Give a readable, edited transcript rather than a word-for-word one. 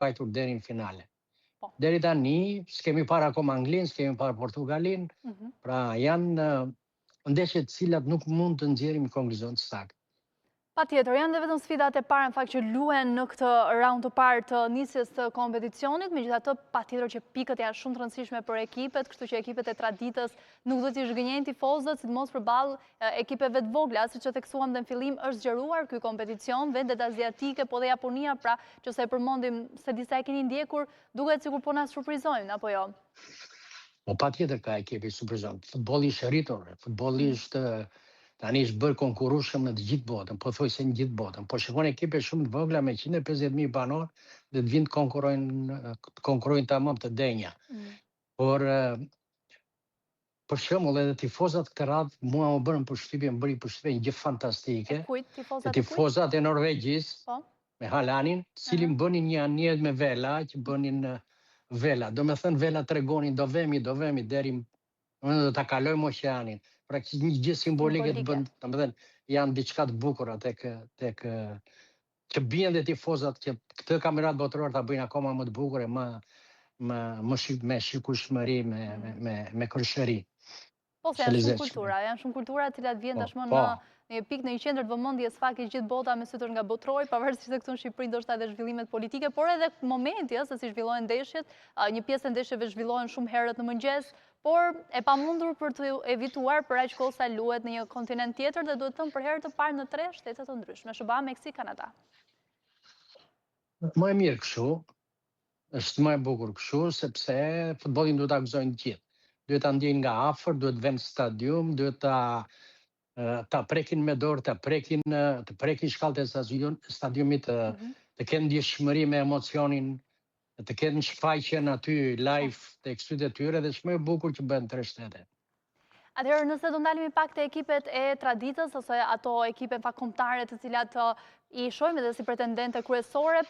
pajtur deri në finale. Po. Deri tani, s'kemi parë akoma Anglinë, s'kemi parë Portugalinë, pra janë ndeshje të cilat nuk mund të nxjerrim konkluzion të saktë. Patjetër, janë dhe vetëm sfidat e para në fakt që luhen në këtë raund të parë të nisjes të kompeticionit, megjithatë patjetër që pikët janë shumë të rëndësishme për ekipet, kështu që ekipet e traditës nuk do t'i zhgënjejnë tifozët, sidomos përballë ekipeve të vogla, siç e theksuam dhe në fillim, është zgjeruar ky kompeticion, vendet aziatike, po dhe Japonia, pra që se e përmendim se disa e keni ndjekur, duket sikur po na surprizojnë, apo jo? Po patjetër ka ekipi surprizon. Futbolli është rritur, futbolli është tani është bërë konkurrueshëm në të gjithë botën, pothuajse në gjithë botën. Po shikon ekipe shumë të vogla me 150.000 banor dhe të vinë të konkurrojnë tamam të denja. Por për shembull edhe tifozat këtë radhë mua më bëri përshtypje një gjë fantastike. Kujt tifozat Tifozat e Norvegjisë Po. me Halanin, cilin bënin një anije me vela, që bënin vela. Do me thënë vela tregonin do vemi deri do ta kalojmë oqeanin. Pra një gjë simbolike të bën, domethënë janë diçka të bukura tek që bien dhe tifozat që këtë kampionat botror ta bëjnë akoma më të bukur e me shikueshmëri, me kërshëri. Po, se janë shumë kultura të cilat vjen tashmë në një pikë në një qendër të vëmendjes fakti gjithë bota me sytur nga botrori, pavarësisht se këtu në Shqipëri ndoshta edhe zhvillimet politike, por edhe momenti se si zhvillohen ndeshjet, një pjesë e ndeshjeve zhvillohen shumë herët në mëngjes, por e pamundur për të evituar për aq kohë sa luhet në një kontinent tjetër dhe duhet të thënë për herë të parë në 3 shtete të ndryshme, SBA, Meksik, Kanada. Më e mirë kështu, është më e bukur kështu, sepse futbollin duhet ta gëzojnë të gjithë. Duhet ta ndjejnë nga afër, duhet vënë në stadium, duhet ta prekin me dorë, të prekin shkallët e stadiumit, të kenë ndjeshmëri me emocionin, të kenë shfaqjen aty live tek sytë e tyre dhe është më e bukur që bëhen 3 shtete. Atëherë, nëse do ndalemi pak te ekipet e traditës ose ato ekipe kombëtare të cilat i shohim edhe si pretendente kryesore,